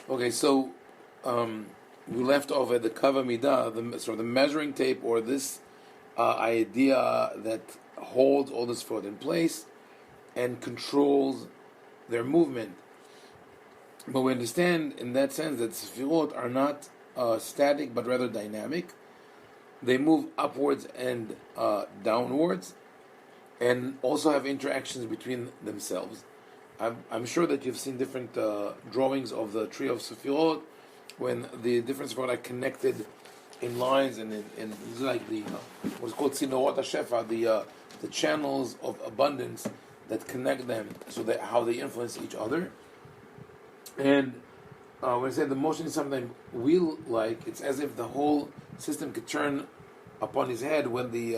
Okay, so we left off at the kava midah, the measuring tape, or this idea that holds all the Sephirot in place and controls their movement. But we understand in that sense that Sephirot are not static, but rather dynamic. They move upwards and downwards, and also have interactions between themselves. I'm sure that you've seen different drawings of the tree of Sephirot, when the different Sephirot are connected in lines and it's like the what's called Sephirot HaShefa, the channels of abundance that connect them, so that how they influence each other. And when I say the motion is something wheel-like, it's as if the whole system could turn upon his head when the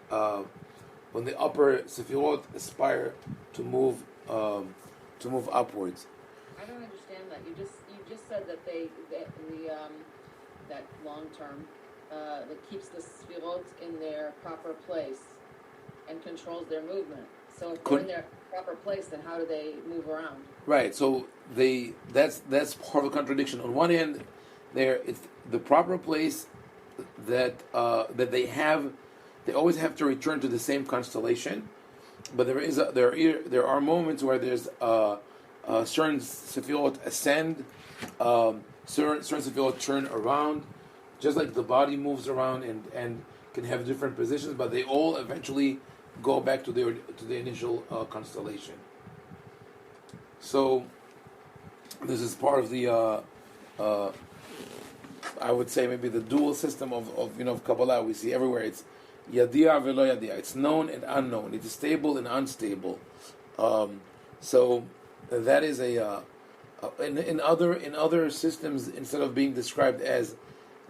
upper Sephirot aspire to move upwards. I don't understand that. You just said that that long term that keeps the Sephirot in their proper place and controls their movement. So if they're in their proper place, then how do they move around? Right. So that's part of the contradiction. On one hand, it's the proper place that they have. They always have to return to the same constellation, but there are moments where there's certain Sephirot ascend, certain Sephirot turn around, just like the body moves around and can have different positions, but they all eventually go back to the initial constellation. So this is part of the I would say maybe the dual system of Kabbalah we see everywhere. It's yadia velo yadia. It's known and unknown. It is stable and unstable. So that is in other systems, instead of being described as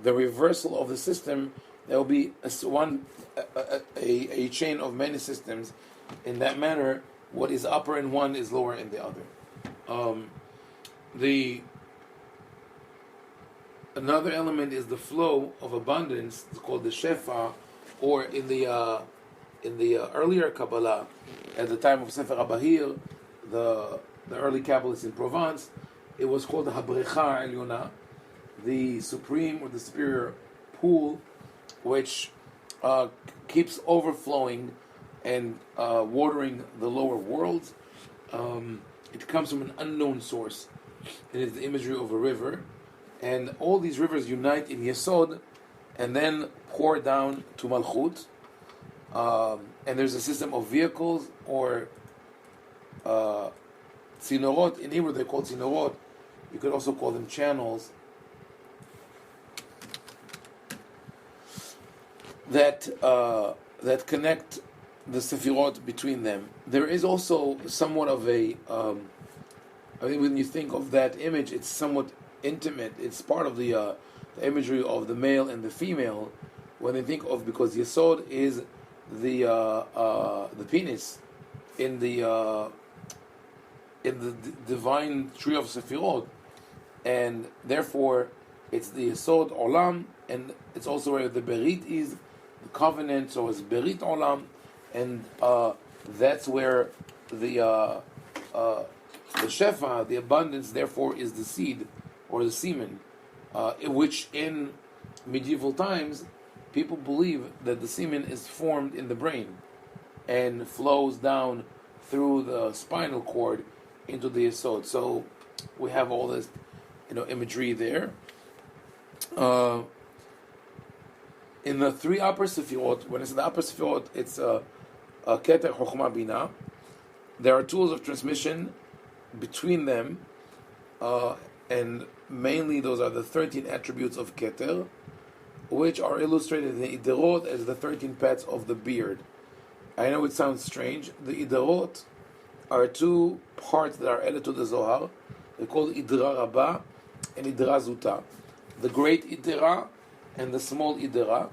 the reversal of the system, there will be a chain of many systems. In that manner, what is upper in one is lower in the other. Another element is the flow of abundance. It's called the shefa, or in the earlier Kabbalah, at the time of Sefer Abahir, the early Kabbalists in Provence, it was called the Habrecha Elyona, the supreme or the superior pool, which keeps overflowing and watering the lower worlds. It comes from an unknown source. It is the imagery of a river, and all these rivers unite in Yesod and then pour down to Malchut. And there's a system of vehicles or tzinorot. In Hebrew they're called tzinorot. You could also call them channels that connect the Sephirot between them. There is also somewhat of a I think when you think of that image, it's somewhat intimate. It's part of the imagery of the male and the female. When they think of, because Yesod is the penis in the divine tree of Sephirot, and therefore it's the Yesod Olam, and it's also where the Berit is, the covenant. So it's Berit Olam, and that's where the Shefa, the abundance, therefore is the seed or the semen, which in medieval times people believe that the semen is formed in the brain and flows down through the spinal cord into the Yesod. So we have all this, imagery there. In the three upper Sephirot, when it's in the upper Sephirot, it's Keter, Chokhmah, Binah. There are tools of transmission between them, and mainly those are the 13 attributes of Keter, which are illustrated in the Iderot as the 13 pets of the beard. I know it sounds strange. The Iderot are two parts that are added to the Zohar. They're called Idra Rabbah and Idra Zuta. The great Idra and the small Idra,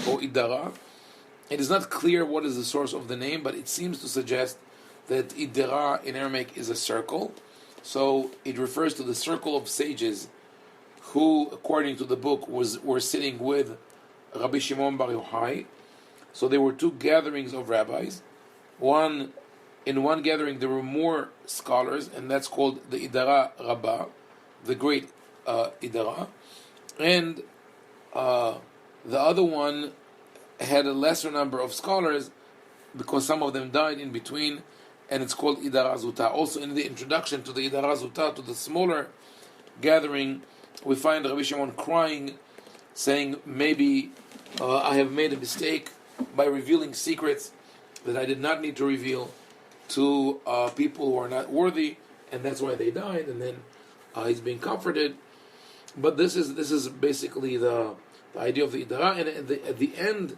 or Idara. It is not clear what is the source of the name, but it seems to suggest that Idra in Aramaic is a circle. So it refers to the circle of sages who, according to the book, were sitting with Rabbi Shimon Bar Yochai. So there were two gatherings of rabbis. In one gathering there were more scholars, and that's called the Idara Rabbah. the great Idara, and the other one had a lesser number of scholars because some of them died in between, and it's called Idara Zuta. Also, in the introduction to the Idara Zuta, to the smaller gathering, we find Rabbi Shimon crying, saying, maybe I have made a mistake by revealing secrets that I did not need to reveal to people who are not worthy, and that's why they died. And then he's being comforted. But this is basically the idea of the Idara. And at the end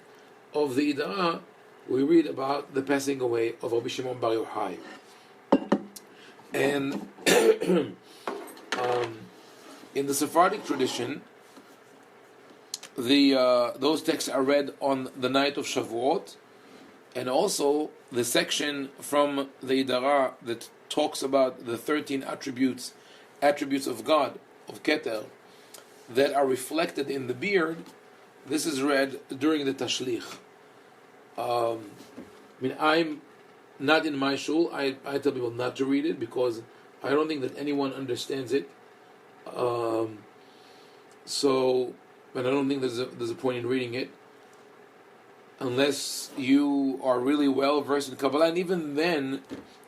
of the Idara, we read about the passing away of Rabbi Shimon Bar Yochai. And in the Sephardic tradition, those texts are read on the night of Shavuot, and also the section from the Idara that talks about the 13 attributes of God, of Keter, that are reflected in the beard. This is read during the Tashlich. I'm not in my shul. I tell people not to read it because I don't think that anyone understands it. And I don't think there's a point in reading it unless you are really well versed in Kabbalah. And even then,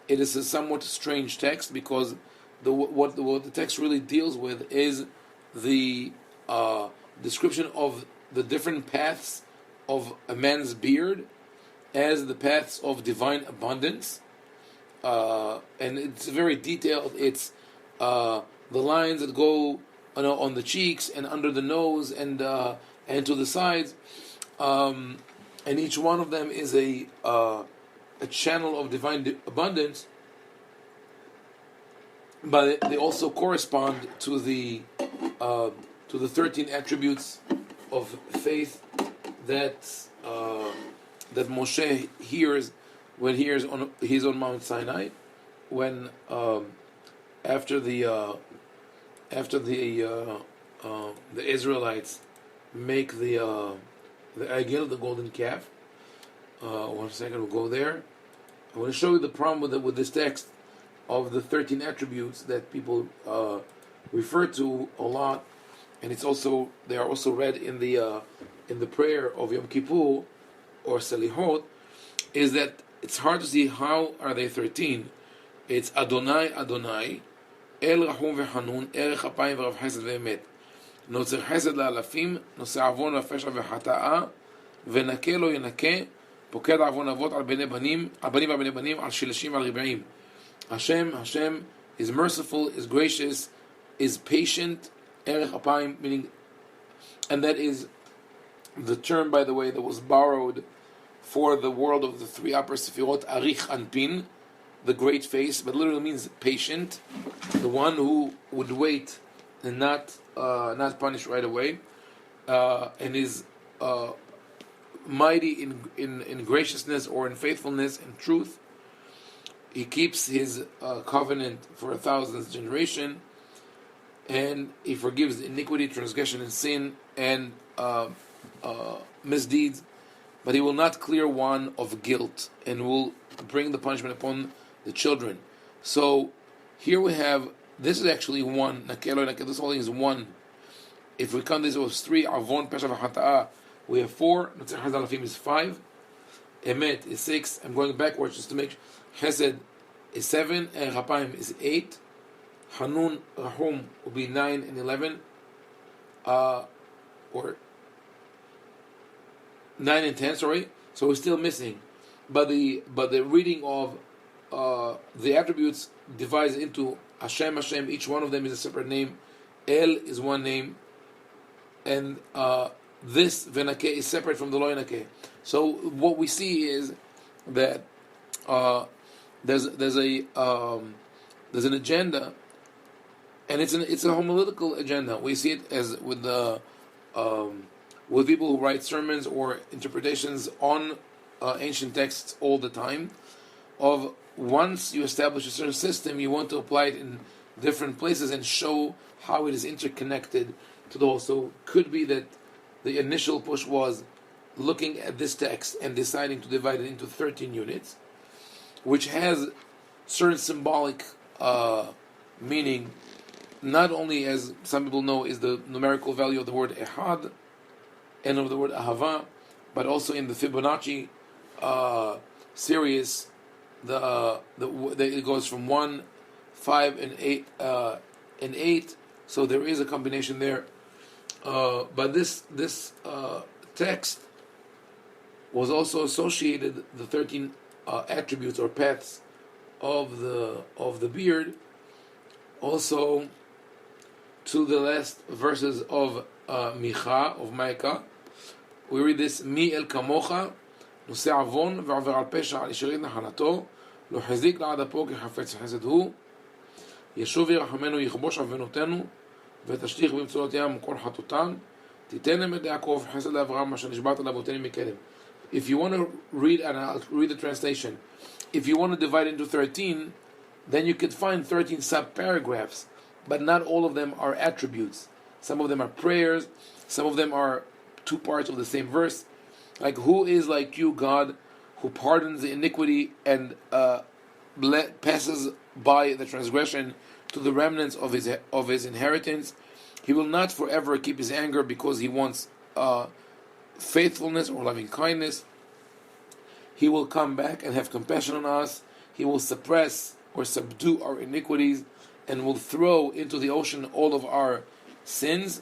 it is a somewhat strange text because what the text really deals with is the description of the different paths of a man's beard as the paths of divine abundance, and it's very detailed. It's the lines that go on the cheeks and under the nose and to the sides, and each one of them is a channel of divine abundance. But they also correspond to the 13 attributes of faith that Moshe hears when he's on Mount Sinai, when after the Israelites make the Agil, the golden calf. 1 second, we'll go there. I want to show you the problem with this text of the 13 attributes that people refer to a lot, and they are also read in the prayer of Yom Kippur or Selihot. Is that it's hard to see how are they 13. It's Adonai, Adonai, El Rahum v'Hanun, Erech Apayim v'Rav Chesed v'Emet, Notzer Chesed la'alafim, Noseh Avon v'Fesha v'Hata'a, V'nakeh lo Yenakeh, Poked Avon Avot al Bnei Banim, al Banim v'Bnei Banim, al Shilashim al Ribaim. Hashem is merciful, is gracious, is patient. Erech Apayim, meaning, and that is the term, by the way, that was borrowed for the world of the three upper Sephirot, Arich Anpin, the great face, but literally means patient, the one who would wait and not punish right away, and is mighty in graciousness or in faithfulness and truth. He keeps his covenant for 1,000th generation, and he forgives iniquity, transgression, and sin, and misdeeds, but he will not clear one of guilt, and will bring the punishment upon the children. So here we have, this is actually one, this whole thing is one. If we count this, it was 3, Avon, Pesha, v'Hata'a, we have 4, Notzer Chesed la'alafim is 5, Emet is 6, I'm going backwards just to make sure, Chesed is 7, and Chapayim is 8, Hanun, Rahum will be 9 and 11, or 9 and 10, sorry, so we're still missing. But the reading of the attributes divides into Hashem, each one of them is a separate name. El is one name, and this Venakeh is separate from the Lo Yenakeh. So what we see is that there's an agenda, and it's a homiletical agenda. We see it as with people who write sermons or interpretations on ancient texts all the time. Of once you establish a certain system, you want to apply it in different places and show how it is interconnected to the whole. So could be that the initial push was looking at this text and deciding to divide it into 13 units, which has certain symbolic meaning, not only, as some people know, is the numerical value of the word ehad and of the word ahava, but also in the Fibonacci series, it goes from 1, 5, and 8, so there is a combination there. But this text was also associated the 13 attributes or paths of the beard, also to the last verses of Micah. We read this: Mi el kamocha נושא עוון ועובר על פשע על ישרים נחלתו לא חזיק לעד אפו כחפץ חסד הוא ישוב ירחמנו יכבוש עוונותינו ותשליך במצולות ים כל חטאותן תיתן להם את יעקב חסד לאברהם אשר נשבעת לאבותינו מקדם. If you want to read, and I'll read the translation, if you want to divide into 13, then you could find 13 sub-paragraphs, but not all of them are attributes. Some of them are prayers, some of them are two parts of the same verse. Like, who is like you, God, who pardons the iniquity and passes by the transgression to the remnants of his inheritance? He will not forever keep his anger because he wants faithfulness or loving kindness. He will come back and have compassion on us. He will suppress or subdue our iniquities and will throw into the ocean all of our sins.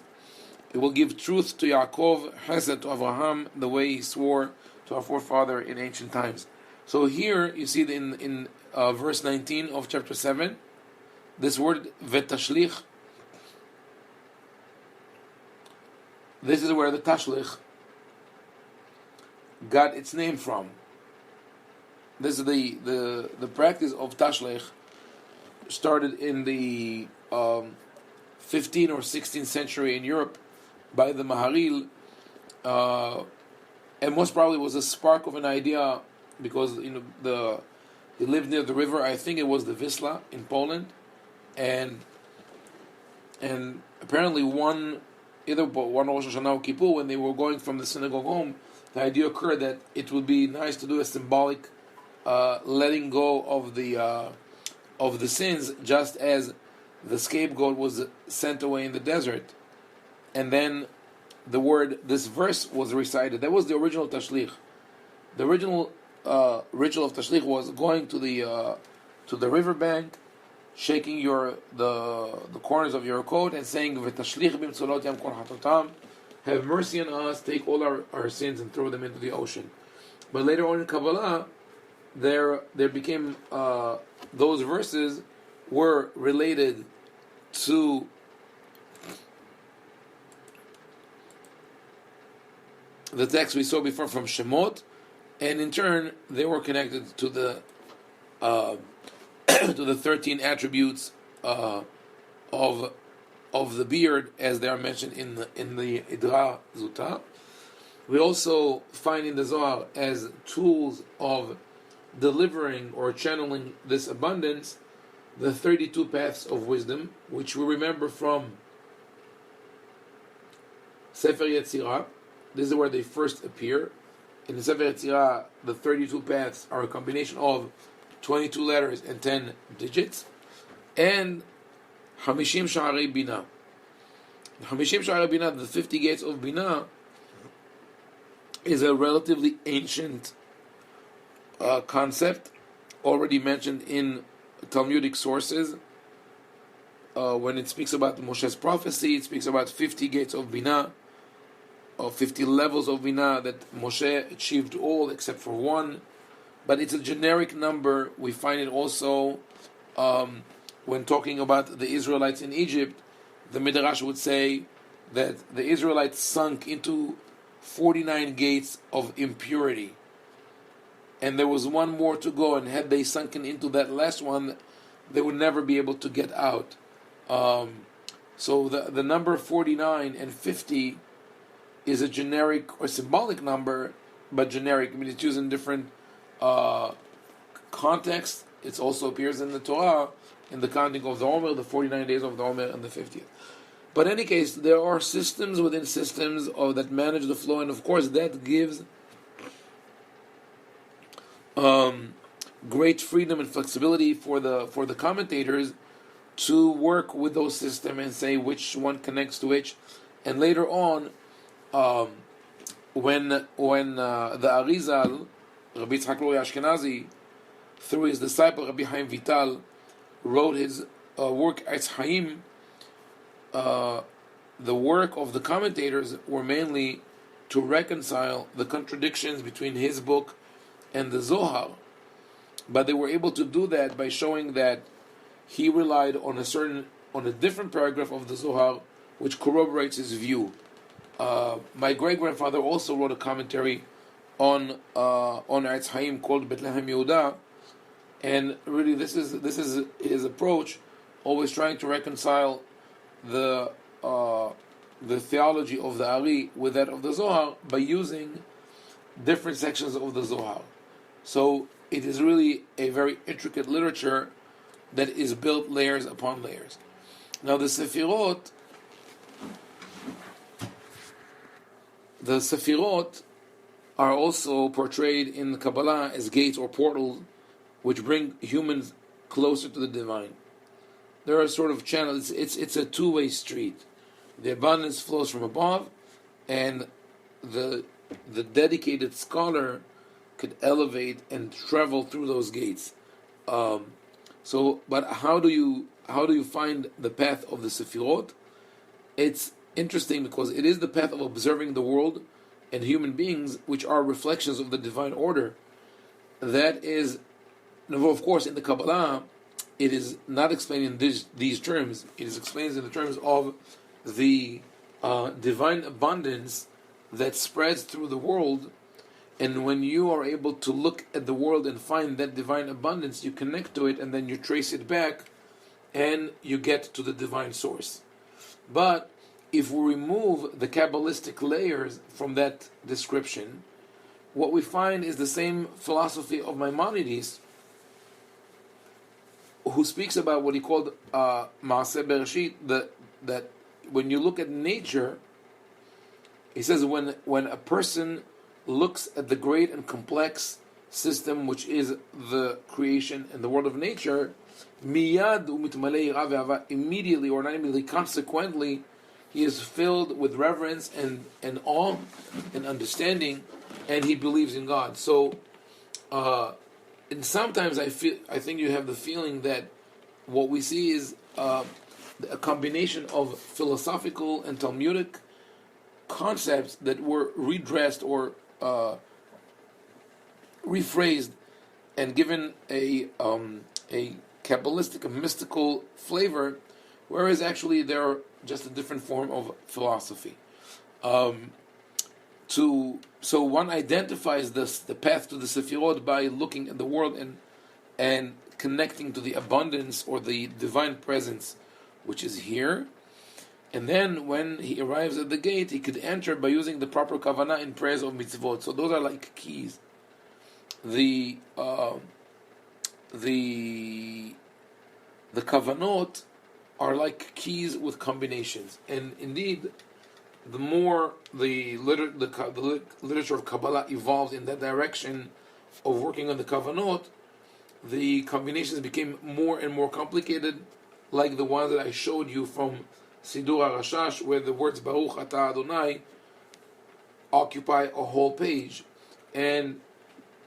He will give truth to Yaakov, Chesed to Abraham, the way he swore to our forefather in ancient times. So here you see in verse 19 of chapter 7, this word vetashlich. This is where the tashlich got its name from. This is the practice of tashlich started in the 15th or 16th century in Europe by the Maharil, and most probably was a spark of an idea because they lived near the river. I think it was the Wisla in Poland, and apparently either one Rosh Hashanah or Kippur, when they were going from the synagogue home, the idea occurred that it would be nice to do a symbolic letting go of the sins, just as the scapegoat was sent away in the desert. And then this verse was recited. That was the original tashlich. The original ritual of tashlich was going to the riverbank, shaking the corners of your coat and saying, "V'tashlich b'mtzolot yam kol chatotam," have mercy on us, take all our sins and throw them into the ocean. But later on in Kabbalah, there became those verses were related to the text we saw before from Shemot, and in turn they were connected to the to the 13 attributes of the beard, as they are mentioned in the Idra Zuta. We also find in the Zohar as tools of delivering or channeling this abundance the 32 paths of wisdom, which we remember from Sefer Yetzirah. This is where they first appear. In the Sefer Yetzirah, the 32 paths are a combination of 22 letters and 10 digits. And Hamishim Sha'arei Bina. Hamishim Sha'arei Bina, the 50 gates of Bina, is a relatively ancient concept, already mentioned in Talmudic sources. When it speaks about Moshe's prophecy, it speaks about 50 gates of Bina, or 50 levels of Bina that Moshe achieved all except for one. But it's a generic number. We find it also when talking about the Israelites in Egypt. The Midrash would say that the Israelites sunk into 49 gates of impurity, and there was one more to go, and had they sunken into that last one, they would never be able to get out. So the number 49 and 50 is a generic or symbolic number, but generic. I mean, it's used in different contexts. It also appears in the Torah in the counting of the Omer, the 49 days of the Omer, and the 50th. But in any case, there are systems within systems that manage the flow, and of course that gives great freedom and flexibility for the commentators to work with those systems and say which one connects to which. And later on, when the Arizal, Rabbi Yitzhak Loi Ashkenazi, through his disciple Rabbi Haim Vital, wrote his work Eitz Haim, the work of the commentators were mainly to reconcile the contradictions between his book and the Zohar. But they were able to do that by showing that he relied on a different paragraph of the Zohar, which corroborates his view. My great grandfather also wrote a commentary on Eitz Haim called Bethlehem Yehuda, and really this is his approach, always trying to reconcile the theology of the Ari with that of the Zohar by using different sections of the Zohar. So it is really a very intricate literature that is built layers upon layers. Now the Sephirot are also portrayed in the Kabbalah as gates or portals which bring humans closer to the divine. There are sort of channels. It's a two-way street. The abundance flows from above, and the dedicated scholar could elevate and travel through those gates. But how do you find the path of the Sephirot? It's interesting because it is the path of observing the world and human beings, which are reflections of the divine order. That is, of course, in the Kabbalah, it is not explained in these terms. It is explained in the terms of the divine abundance that spreads through the world. And when you are able to look at the world and find that divine abundance, you connect to it and then you trace it back and you get to the divine source. But if we remove the Kabbalistic layers from that description, what we find is the same philosophy of Maimonides, who speaks about what he called Maaseh Bereshit, that when you look at nature, he says when a person looks at the great and complex system which is the creation and the world of nature, miyad umitmalei ira ve'ava, immediately, or not immediately, consequently, he is filled with reverence and awe and understanding, and he believes in God. So, and sometimes I think you have the feeling that what we see is a combination of philosophical and Talmudic concepts that were redressed or rephrased and given a Kabbalistic, a mystical flavor, whereas actually they're just a different form of philosophy. So one identifies the path to the Sephirot by looking at the world and connecting to the abundance or the divine presence which is here. And then when he arrives at the gate, he could enter by using the proper kavanah in prayers of mitzvot. So those are like keys. The kavanot are like keys with combinations. And indeed, the more the literature of Kabbalah evolved in that direction of working on the kavanot, the combinations became more and more complicated, like the ones that I showed you from Sidur HaRashash, where the words Baruch Atah Adonai occupy a whole page. And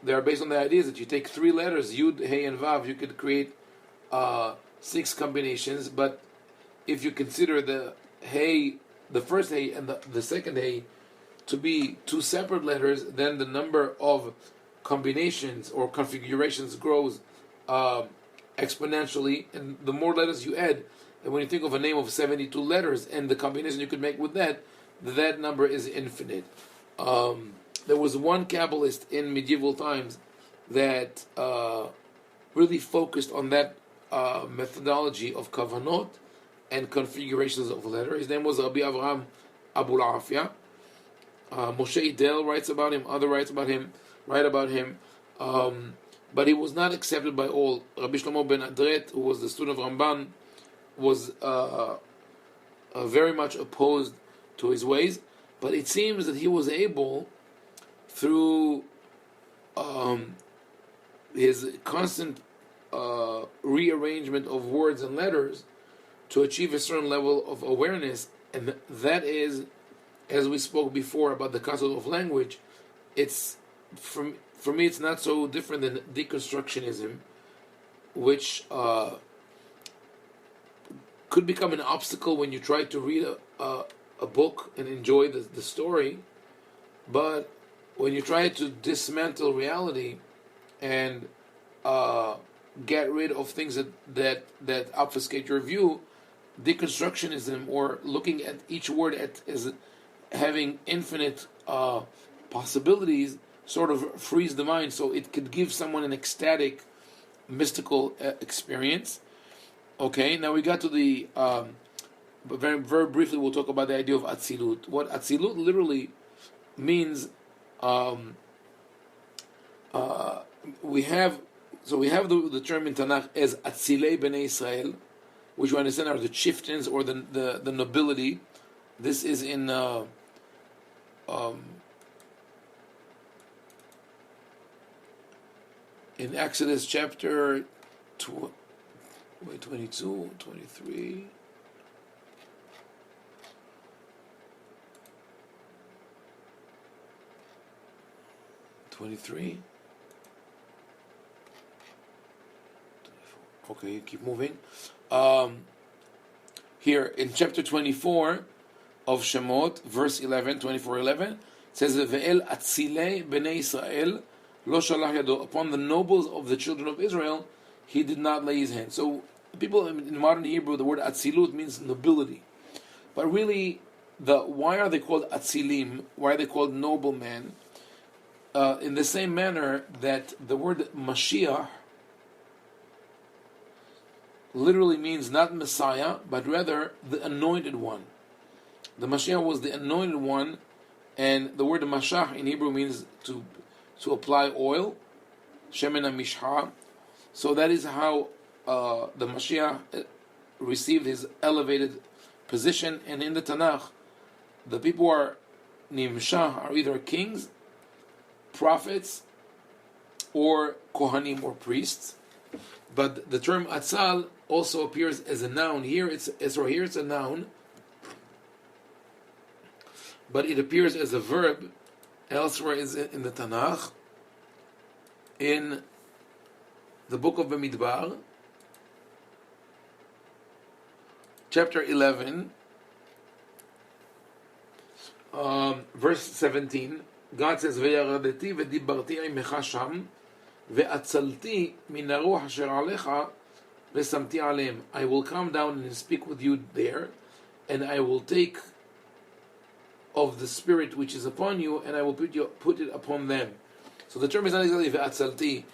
they are based on the ideas that you take three letters, Yud, Hey, and Vav, you could create 6 combinations. But if you consider the Hey, the first Hey and the second Hey to be 2 separate letters, then the number of combinations or configurations grows exponentially, and the more letters you add, and when you think of a name of 72 letters and the combination you could make with that number is infinite. There was one Kabbalist in medieval times that really focused on that methodology of kavanot and configurations of letters. His name was Rabbi Avraham Abulafia. Moshe Idel writes about him, other write about him. But he was not accepted by all. Rabbi Shlomo ben Adret, who was the student of Ramban, was very much opposed to his ways. But it seems that he was able, through his constant rearrangement of words and letters, to achieve a certain level of awareness, and that is, as we spoke before about the concept of language, it's for me it's not so different than deconstructionism, which could become an obstacle when you try to read a book and enjoy the story, but when you try to dismantle reality and get rid of things that obfuscate your view, deconstructionism, or looking at each word as having infinite possibilities, sort of frees the mind, so it could give someone an ecstatic, mystical experience. Okay, now we got to the, but very briefly we'll talk about the idea of Atzilut. What Atzilut literally means, we have the term in Tanakh as Atzilei Bnei Israel, which we understand are the chieftains or the nobility. This is in Exodus chapter 22, 23. 23. Okay, keep moving. Here in chapter 24 of Shemot, verse 11, 24:11, it says, "Ve'el atzilei bnei Israel lo shalach yado." Upon the nobles of the children of Israel, he did not lay his hand. So people in modern Hebrew, the word atzilut means nobility, but really, why are they called atzilim? Why are they called noblemen? In the same manner that the word Mashiach literally means not Messiah, but rather the anointed one. The Mashiach was the anointed one, and the word Mashach in Hebrew means to apply oil, Shemen HaMishcha. So that is how the Mashiach received his elevated position. And in the Tanakh, the people who are Nimshah are either kings, prophets, or Kohanim or priests. But the term Atzal also appears as a noun. Here it's a noun, but it appears as a verb elsewhere is in the Tanakh. In the book of Bamidbar, chapter 11, verse 17, God says, "Ve'yaradeti v'dibarti imecha sham, ve'atzalti min haruach asher alecha, ve'samti aleim." I will come down and speak with you there, and I will take of the spirit which is upon you, and I will put it upon them. So the term is not exactly ve'atzalti,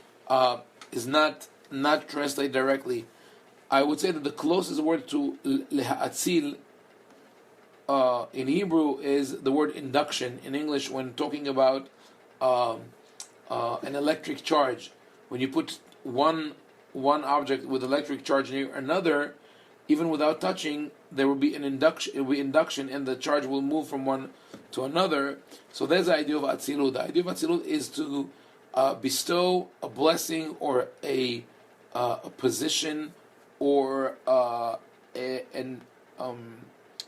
is not translated directly. I would say that the closest word to lehatzil in Hebrew is the word induction. In English, when talking about an electric charge, when you put one object with electric charge near another, even without touching, there will be an induction. It will be induction, and the charge will move from one to another. So there's the idea of Atzilut. The idea of Atzilut is to bestow a blessing or a position or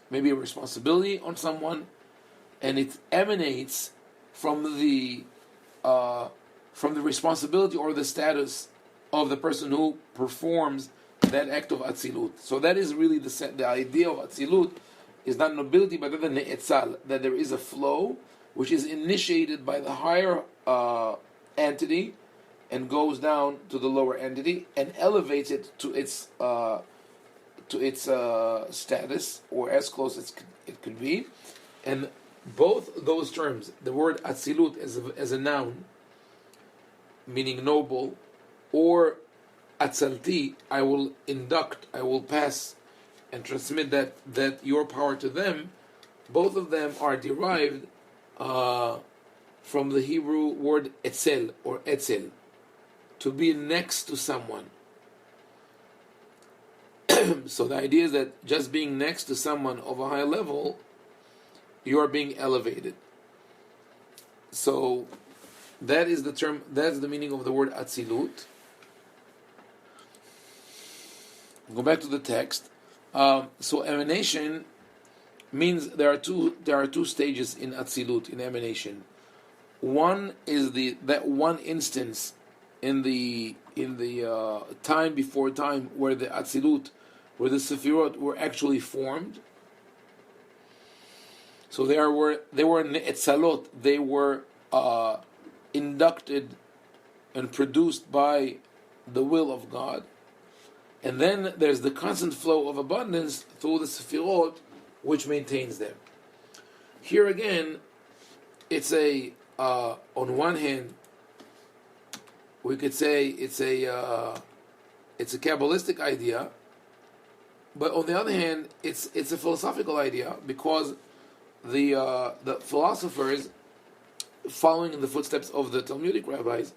maybe a responsibility on someone, and it emanates from the responsibility or the status of the person who performs that act of Atzilut. So that is really the idea of Atzilut, is not nobility, but rather ne'etzal, that there is a flow which is initiated by the higher entity and goes down to the lower entity and elevates it to its status, or as close as it could be. And both those terms, the word Atzilut as a noun, meaning noble, or Atzalti, I will induct, I will pass and transmit that your power to them, both of them are derived from the Hebrew word etzel or etzel, to be next to someone. So the idea is that just being next to someone of a high level, you are being elevated. So that is the term, that's the meaning of the word Atzilut. Go back to the text. So emanation means there are two stages in Atzilut, in emanation. One is that one instance in the time before time where the Atzilut, where the Sephirot were actually formed. So they were Ne'etzalot, they were inducted and produced by the will of God. And then there's the constant flow of abundance through the Sephirot, which maintains them. Here again, it's on one hand, we could say it's a Kabbalistic idea, but on the other hand, it's a philosophical idea, because the philosophers, following in the footsteps of the Talmudic rabbis,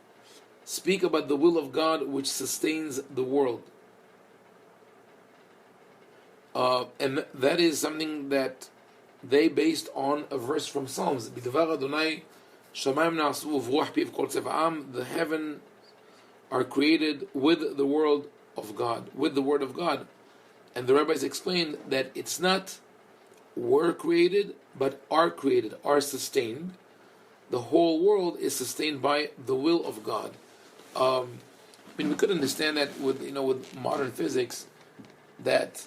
speak about the will of God which sustains the world. And that is something that they based on a verse from Psalms. The heaven are created with the world of God, with the word of God. And the rabbis explained that it's not were created, but are created, are sustained. The whole world is sustained by the will of God. We could understand that with modern physics, that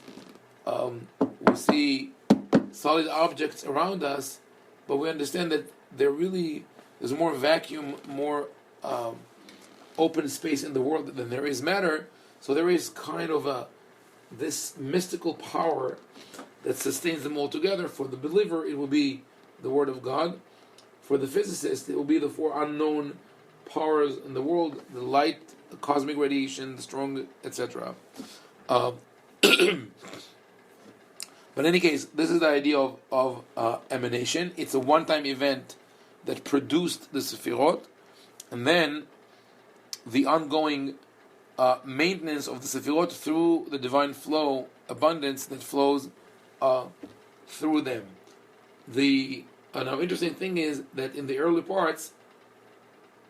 we see solid objects around us, but we understand that there's more vacuum, more open space in the world than there is matter. So there is kind of this mystical power that sustains them all together. For the believer, it will be the Word of God. For the physicist, it will be the four unknown powers in the world: the light, the cosmic radiation, the strong, etc. But in any case, this is the idea of emanation. It's a one-time event that produced the Sephirot, and then the ongoing maintenance of the Sephirot through the divine flow, abundance that flows through them. Now, interesting thing is that in the early parts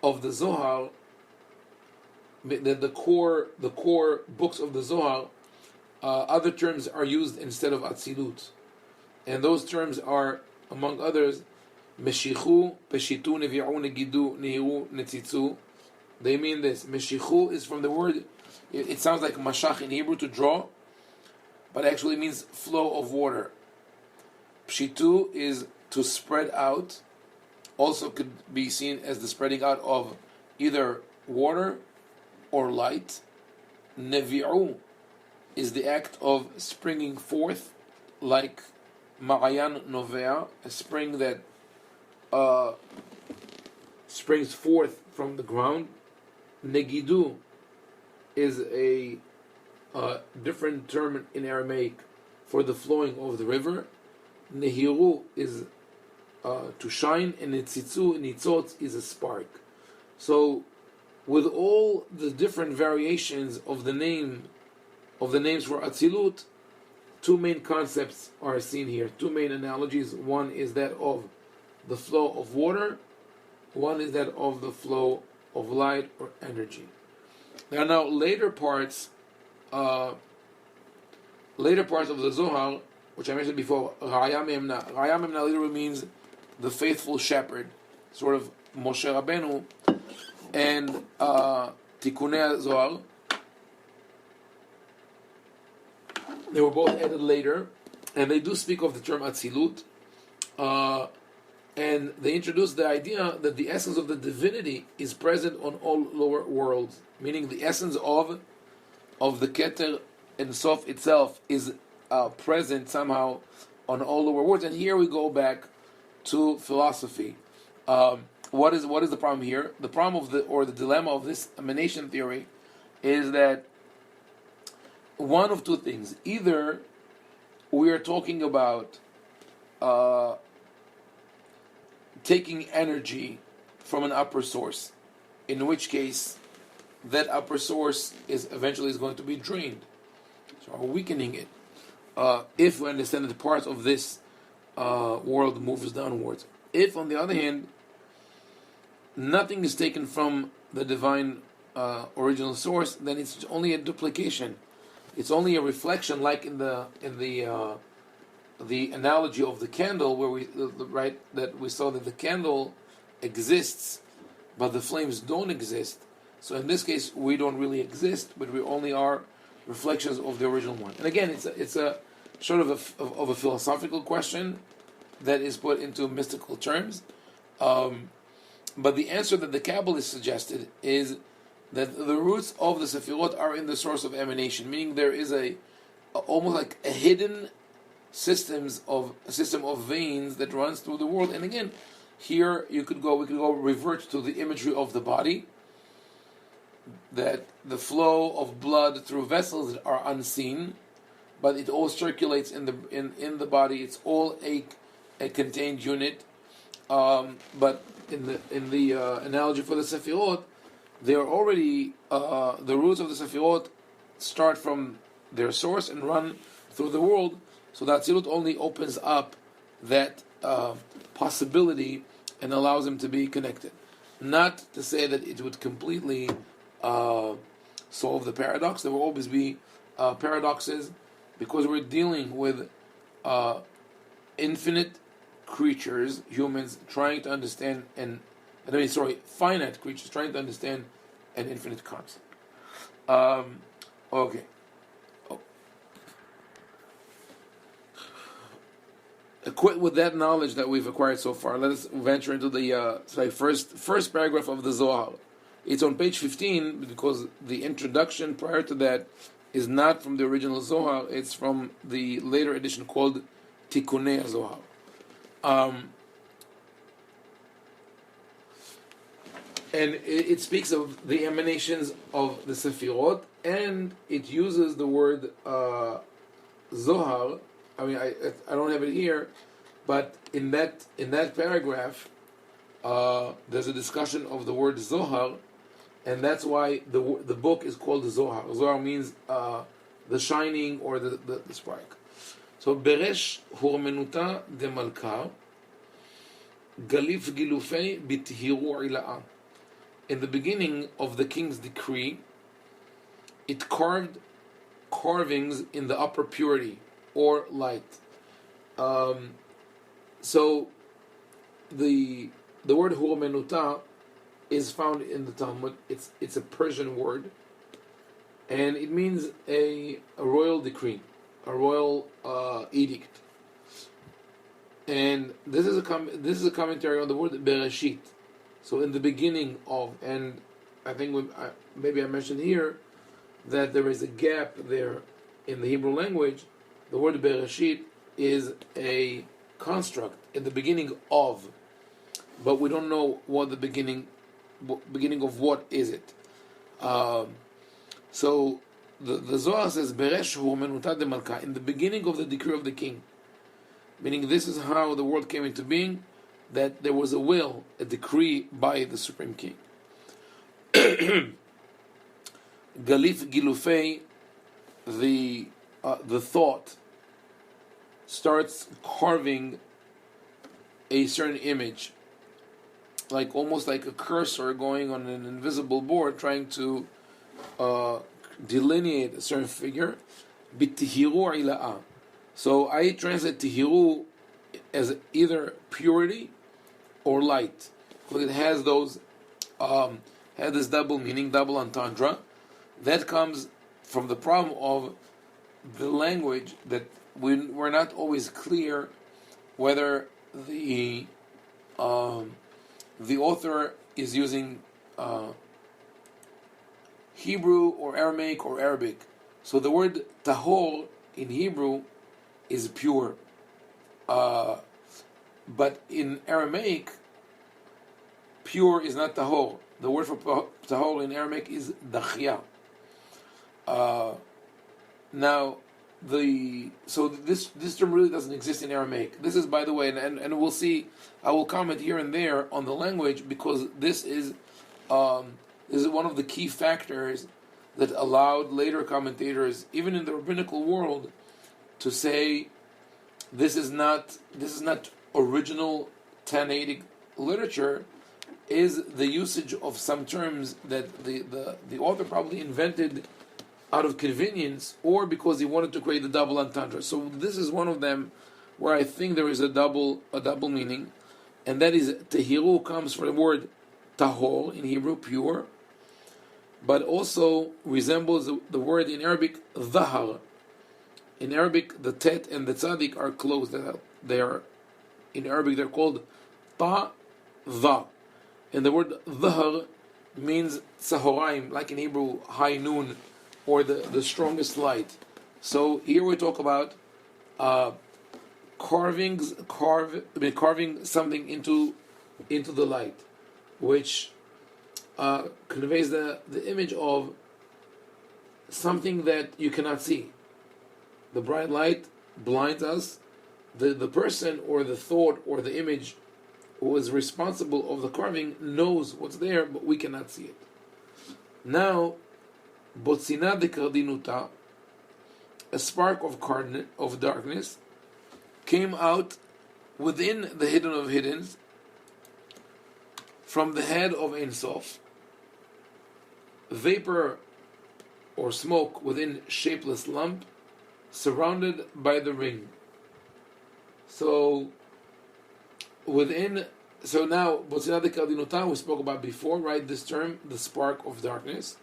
of the Zohar, the core books of the Zohar, other terms are used instead of Atzilut, and those terms are, among others, Meshichu, Peshitu, Nevi'u, Negidu, Nehiru, Netzitzu. They mean this. Meshichu is from the word, it sounds like mashach in Hebrew, to draw, but actually means flow of water. Peshitu is to spread out, also could be seen as the spreading out of either water or light. Nevi'u is the act of springing forth, like Ma'ayan Novea, a spring that springs forth from the ground. Negidu is a different term in Aramaic for the flowing of the river. Nehiru is to shine, and Nitzitzu, Nitzot, is a spark. So, with all the different variations of the names for Atzilut, two main concepts are seen here, two main analogies. One is that of the flow of water, one is that of the flow of light or energy. There are now later parts of the Zohar, which I mentioned before, Raya Memna. Raya Memna literally means the faithful shepherd, sort of Moshe Rabbeinu, and Tikunei Zohar. They were both added later, and they do speak of the term Atzilut, and they introduce the idea that the essence of the divinity is present on all lower worlds, meaning the essence of the Keter and Sof itself is present somehow on all lower worlds. And here we go back to philosophy. What is the problem here? The problem the dilemma of this emanation theory is that one of two things: either we are talking about taking energy from an upper source, in which case that upper source is eventually going to be drained, so we're weakening it. If we understand that the part of this world moves downwards. If, on the other hand, nothing is taken from the divine original source, then it's only a duplication. It's only a reflection, like in the analogy of the candle, where we saw that the candle exists, but the flames don't exist. So in this case, we don't really exist, but we only are reflections of the original one. And again, it's a sort of a philosophical question that is put into mystical terms. But the answer that the Kabbalah suggested is that the roots of the Sephirot are in the source of emanation, meaning there is almost like a hidden system of veins that runs through the world. And again, here we could go revert to the imagery of the body, that the flow of blood through vessels that are unseen, but it all circulates in the body. It's all a contained unit. But in the analogy for the Sephirot, they are already the roots of the Sephirot start from their source and run through the world. So that Atzilut only opens up that possibility and allows them to be connected. Not to say that it would completely solve the paradox. There will always be paradoxes, because we're dealing with infinite creatures, humans trying to understand finite creatures trying to understand an infinite concept. Okay. Equipped with that knowledge that we've acquired so far, let us venture into the first paragraph of the Zohar. It's on page 15, because the introduction prior to that is not from the original Zohar. It's from the later edition called Tikkunei Zohar. And it speaks of the emanations of the Sephirot, and it uses the word Zohar. I mean, I don't have it here, but in that paragraph, there's a discussion of the word Zohar, and that's why the book is called the Zohar. Zohar means the shining or the spark. So Beresh Hurmenuta de Malka Galif Gilufei Bithiru Ila'a. In the beginning of the king's decree, it carved carvings in the upper purity or light. So the word Hurmenuta is found in the Talmud. It's a Persian word, and it means a royal decree, a royal edict. And this is a commentary on the word Bereshit. So in the beginning of, and I think maybe I mentioned here that there is a gap there in the Hebrew language. The word Bereshit is a construct, in the beginning of, but we don't know what the beginning of what is it. So the Zohar says Beresh hu menutad de malka, in the beginning of the decree of the king, meaning this is how the world came into being, that there was a will, a decree by the Supreme King. Galif Gilufei, the thought starts carving a certain image, like almost like a cursor going on an invisible board, trying to delineate a certain figure. Bitihiru ila'a. So I translate tihiru as either purity or light, because it has those had this double meaning, double entendre. That comes from the problem of the language, that we're not always clear whether the author is using Hebrew or Aramaic or Arabic. So the word tahor in Hebrew is pure, but in Aramaic, pure is not tahor. The word for tahor in Aramaic is dachya. Now, this term really doesn't exist in Aramaic. This is, by the way, and we'll see. I will comment here and there on the language, because this is one of the key factors that allowed later commentators, even in the rabbinical world, to say this is not original Tannaitic literature. Is the usage of some terms that the author probably invented out of convenience or because he wanted to create the double entendre. So this is one of them where I think there is a double meaning, and that is tehiru comes from the word tahor in Hebrew, pure, but also resembles the word in Arabic dhahar. In Arabic, the tet and the tzadik are close. They are in Arabic they're called ta dha, and the word dhahar means tzahoraim, like in Hebrew high noon, or the strongest light. So here we talk about carving something into the light, which conveys the image of something that you cannot see. The bright light blinds us. The person or the thought or the image who is responsible of the carving knows what's there, but we cannot see it. Now, botzina de kardinuta, a spark of darkness, came out within the hidden of hiddens, from the head of Ein Sof, vapor or smoke within shapeless lump, surrounded by the ring. So now, Botzina de Kardinuta, we spoke about before, right? This term, the spark of darkness.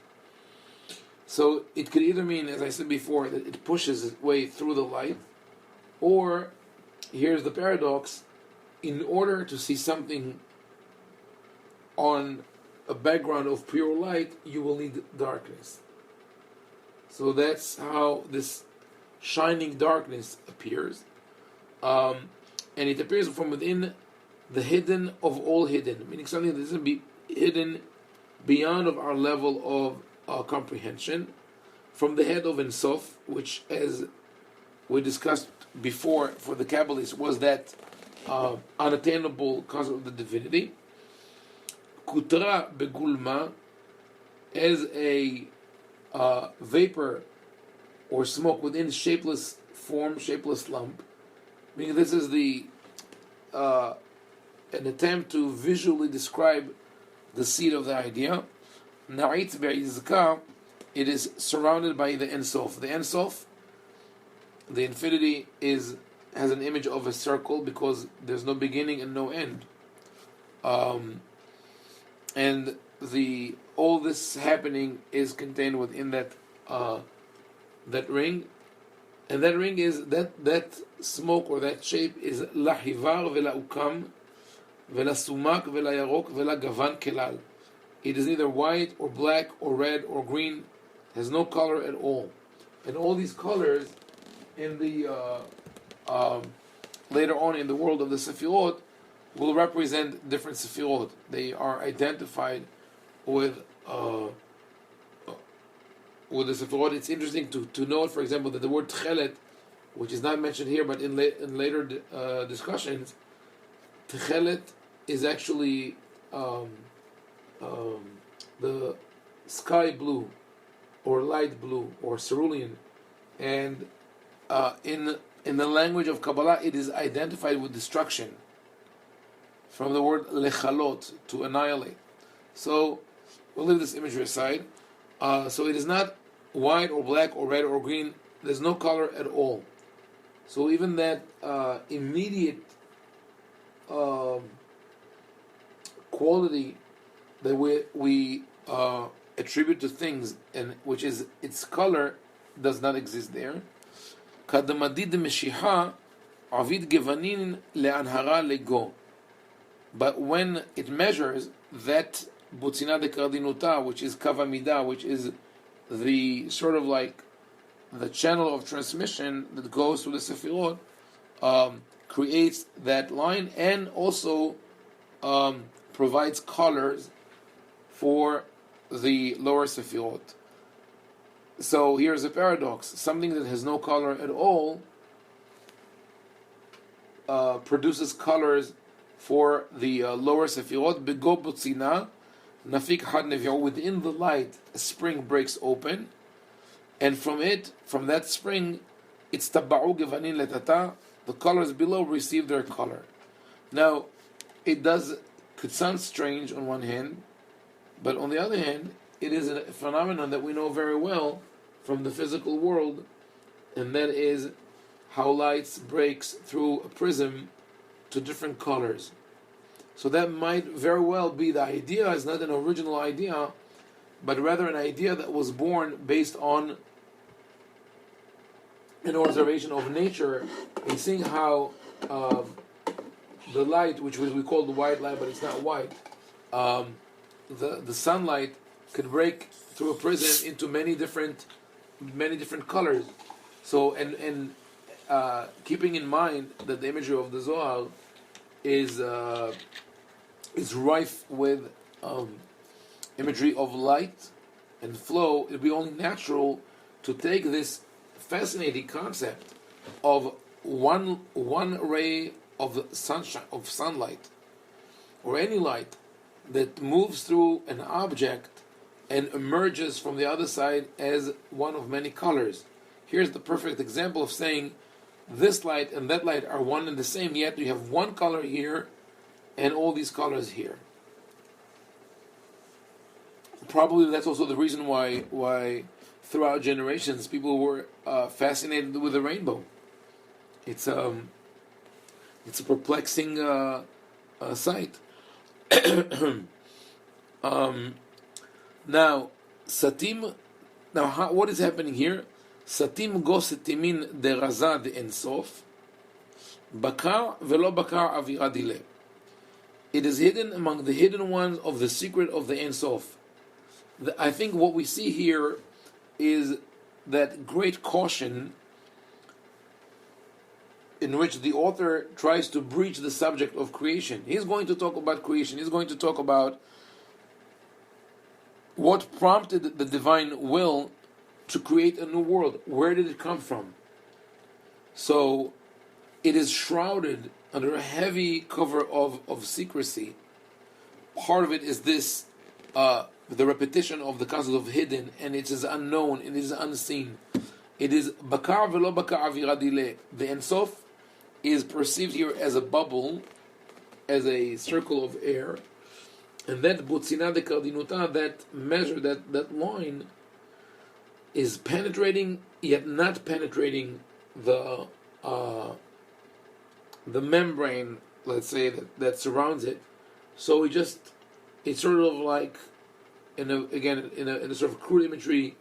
So it could either mean, as I said before, that it pushes its way through the light, or, here's the paradox, in order to see something on a background of pure light, you will need darkness. So that's how this shining darkness appears. And it appears from within the hidden of all hidden, meaning something that doesn't be hidden beyond of our level of comprehension, from the head of Ein Sof, which, as we discussed before, for the Kabbalists was that unattainable concept of the divinity. Kutra begulma, as a vapor or smoke within shapeless form, shapeless lump. Meaning this is an attempt to visually describe the seed of the idea. Na'it ve'izka, it is surrounded by the Ein Sof. The Ein Sof, the infinity, has an image of a circle because there's no beginning and no end. And all this happening is contained within that ring, and that ring is that smoke or that shape is la hivar vela ukam vela sumak vela yarok vela gavan kelal. It is neither white or black or red or green, has no color at all. And all these colors in the later on in the world of the Sephirot will represent different Sephirot. They are identified with the Sephirot. It's interesting to note, for example, that the word Tchelet, which is not mentioned here, but in later discussions, Tchelet is actually the sky blue, or light blue, or cerulean, and in the language of Kabbalah, it is identified with destruction, from the word lechalot, to annihilate. So we'll leave this imagery aside. So it is not white or black or red or green. There's no color at all. So even that immediate quality that we attribute to things, and which is its color, does not exist there. Kadamadid meshiha avid gevanin le'anhara lego. But when it measures that butzina de kardinuta, which is kavamida, which is the sort of like the channel of transmission that goes to the Sephirot, creates that line, and also provides colors for the lower Sephirot. So here's a paradox: something that has no color at all produces colors for the lower Sephirot. Bego butzina nafik had nevi'u, within the light a spring breaks open, and from that spring, it's taba'u gevanin letata, the colors below receive their color. Now, could sound strange on one hand, but on the other hand, it is a phenomenon that we know very well from the physical world, and that is how light breaks through a prism to different colors. So that might very well be the idea. Is not an original idea, but rather an idea that was born based on an observation of nature and seeing how the light, which we call the white light, but it's not white, the sunlight could break through a prism into many different colors. So and keeping in mind that the imagery of the Zohar is rife with imagery of light and flow, it'd be only natural to take this fascinating concept of one ray of sunshine, of sunlight, or any light that moves through an object and emerges from the other side as one of many colors. Here's the perfect example of saying this light and that light are one and the same, yet you have one color here and all these colors here. Probably that's also the reason why throughout generations people were fascinated with the rainbow. It's a perplexing sight. Now, satim. Now, what is happening here? Satim go setimin de raza de ensof, bakar velo bakar avira dile. It is hidden among the hidden ones of the secret of the ensof. I think what we see here is that great caution in which the author tries to breach the subject of creation. He's going to talk about creation. He's going to talk about what prompted the divine will to create a new world. Where did it come from? So it is shrouded under a heavy cover of secrecy. Part of it is this, the repetition of the concept of hidden, and it is unknown, it is unseen. It is bakar velo bakar avira dile. The ensof is perceived here as a bubble, as a circle of air, and that butzina de kardinuta, that measure, that line, is penetrating yet not penetrating the membrane, let's say, that surrounds it. So it's sort of like, in a sort of crude imagery,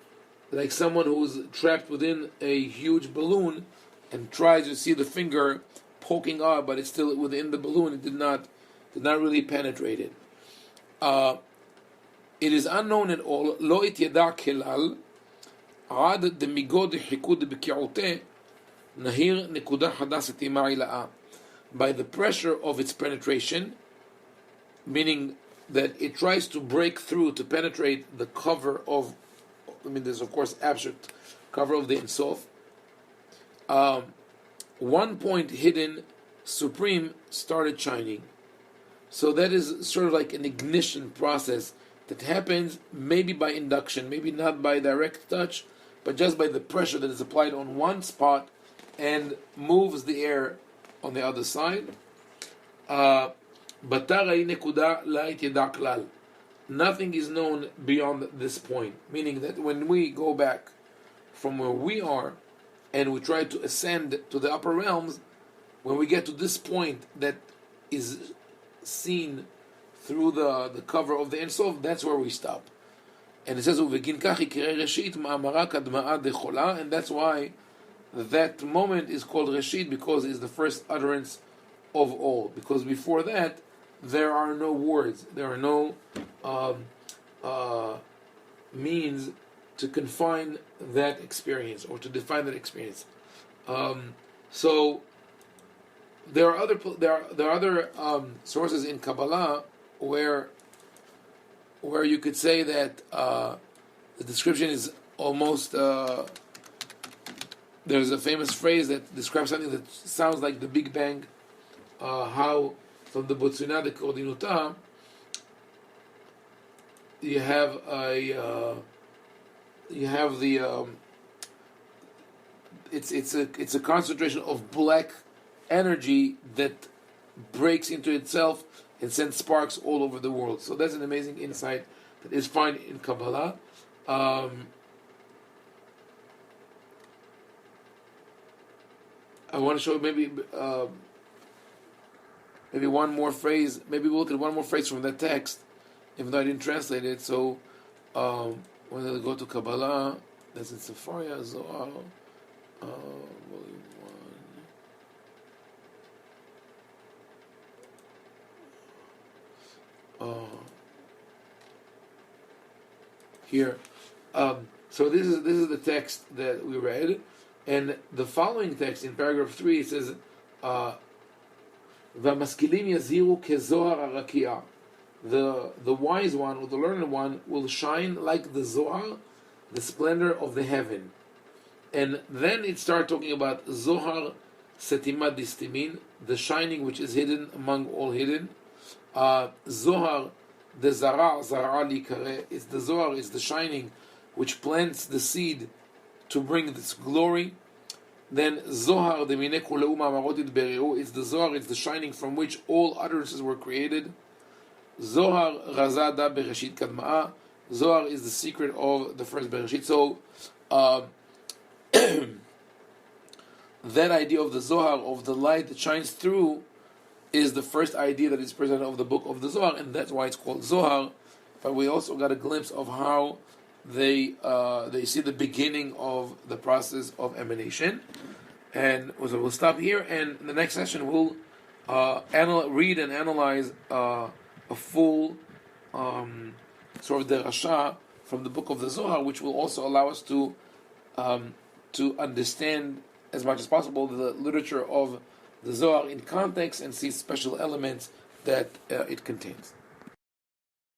like someone who's trapped within a huge balloon and tries to see the finger poking out, but it's still within the balloon. It did not really penetrate it. It is unknown at all. Lo it yada kelal ad demigod hikud b'ki'ute nahir nekuda hadas etima'ila'a. By the pressure of its penetration, meaning that it tries to break through, to penetrate the cover of, there's of course abstract cover of the Ensof. One point hidden, supreme, started shining. So that is sort of like an ignition process that happens maybe by induction, maybe not by direct touch, but just by the pressure that is applied on one spot and moves the air on the other side. Nothing is known beyond this point, meaning that when we go back from where we are and we try to ascend to the upper realms, when we get to this point that is seen through the cover of the Ensof, that's where we stop. And it says, and that's why that moment is called Reshit, because it is the first utterance of all. Because before that, there are no words, there are no means to confine that experience or to define that experience. So there are other sources in Kabbalah where you could say that the description is almost. There's a famous phrase that describes something that sounds like the Big Bang. How from the Botsuna de Kordinuta you have it's a concentration of black energy that breaks into itself and sends sparks all over the world. So that's an amazing insight that is found in Kabbalah. I want to show maybe one more phrase. Maybe we'll look at one more phrase from that text, even though I didn't translate it. So when they go to Kabbalah, that's in Sephirot, Zohar, volume 1. Here. So this is the text that we read, and the following text in paragraph 3 says, "V'maskilim yaziru kezohar arakia." The wise one or the learned one will shine like the Zohar, the splendor of the heaven. And then it starts talking about Zohar setimat distimin, the shining which is hidden among all hidden. Zohar the zara likare, is the Zohar is the shining which plants the seed to bring this glory. Then Zohar the mineh kuleu ma'amarot itbereu, is the Zohar, it's the shining from which all utterances were created. Zohar razada bereshit kadma'a, Zohar is the secret of the first bereshit. So that idea of the Zohar, of the light that shines through, is the first idea that is present of the book of the Zohar, and that's why it's called Zohar. But we also got a glimpse of how they see the beginning of the process of emanation. And so we'll stop here, and in the next session we'll read and analyze a full sort of derasha from the book of the Zohar, which will also allow us to understand as much as possible the literature of the Zohar in context and see special elements that it contains.